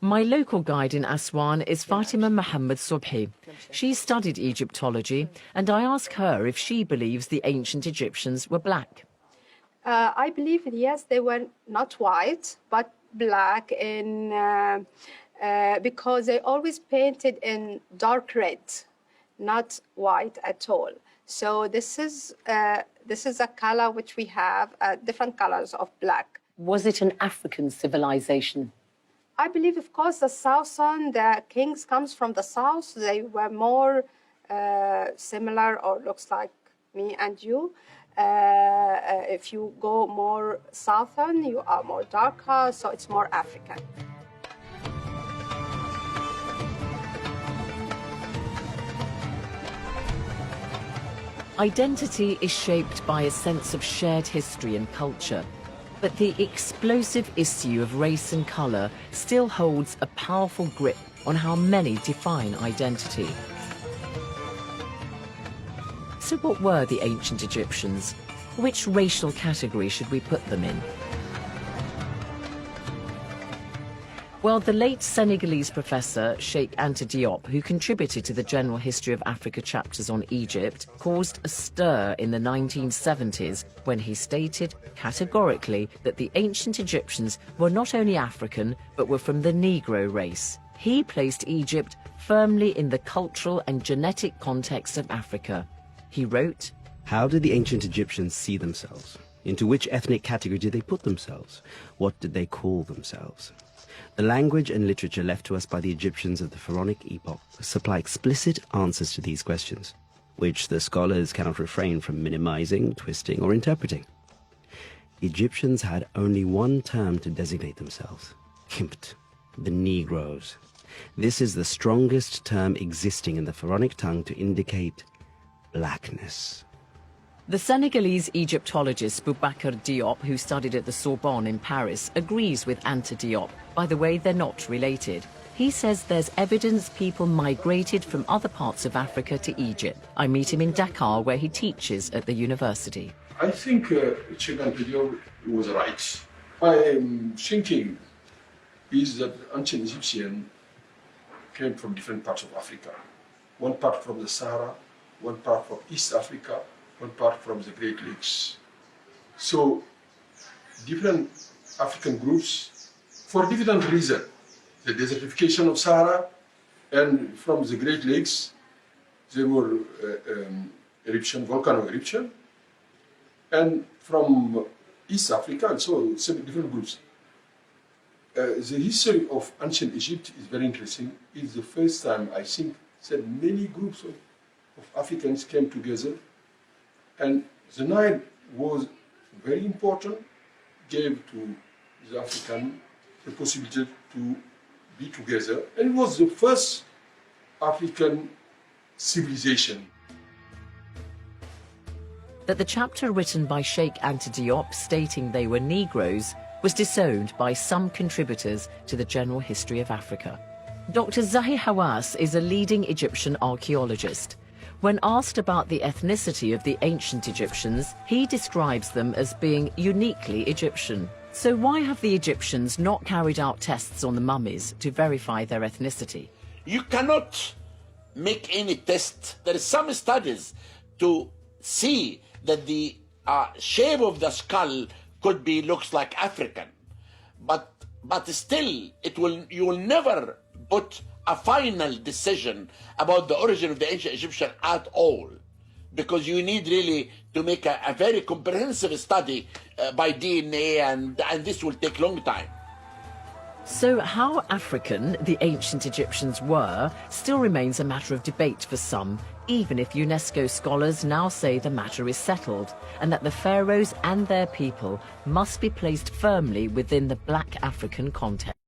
My local guide in Aswan is Fatima Muhammad Subhi. She studied Egyptology, and I ask her if she believes the ancient Egyptians were black. I believe, yes, they were not white, but black because they always painted in dark red, not white at all. So this is a color which we have, different colors of black. Was it an African civilization? I believe, of course, the southern, the kings comes from the south. They were more similar, or looks like me and you. If you go more southern, you are more darker, so it's more African. Identity is shaped by a sense of shared history and culture, but the explosive issue of race and colour still holds a powerful grip on how many define identity. So what were the ancient Egyptians? Which racial category should we put them in? Well, the late Senegalese professor Cheikh Anta Diop, who contributed to the General History of Africa chapters on Egypt, caused a stir in the 1970s when he stated categorically that the ancient Egyptians were not only African, but were from the Negro race. He placed Egypt firmly in the cultural and genetic context of Africa. He wrote, "How did the ancient Egyptians see themselves? Into which ethnic category did they put themselves? What did they call themselves? The language and literature left to us by the Egyptians of the Pharaonic epoch supply explicit answers to these questions, which the scholars cannot refrain from minimizing, twisting, or interpreting. The Egyptians had only one term to designate themselves: Kimpt, the Negroes. This is the strongest term existing in the Pharaonic tongue to indicate blackness." The Senegalese Egyptologist Boubacar Diop, who studied at the Sorbonne in Paris, agrees with Anta Diop. By the way, they're not related. He says there's evidence people migrated from other parts of Africa to Egypt. I meet him in Dakar, where he teaches at the university. I think Cheikh Anta Diop was right. My thinking is that ancient Egyptians came from different parts of Africa. One part from the Sahara, one part from East Africa, one part from the Great Lakes. So different African groups, for different reasons, the desertification of Sahara and from the Great Lakes, there were eruption, volcano eruption, and from East Africa, and so seven different groups. The history of ancient Egypt is very interesting. It's the first time, I think, that many groups of Africans came together, and the Nile was very important, gave to the African the possibility to be together, and it was the first African civilization. That the chapter written by Cheikh Anta Diop stating they were Negroes was disowned by some contributors to the General History of Africa. Dr. Zahi Hawass is a leading Egyptian archaeologist. When asked about the ethnicity of the ancient Egyptians, he describes them as being uniquely Egyptian. So why have the Egyptians not carried out tests on the mummies to verify their ethnicity? You cannot make any test. There is some studies to see that the shape of the skull could be looks like African, but still you will never put a final decision about the origin of the ancient Egyptian at all, because you need really to make a very comprehensive study by DNA, and this will take a long time. So how African the ancient Egyptians were still remains a matter of debate for some, even if UNESCO scholars now say the matter is settled and that the pharaohs and their people must be placed firmly within the Black African context.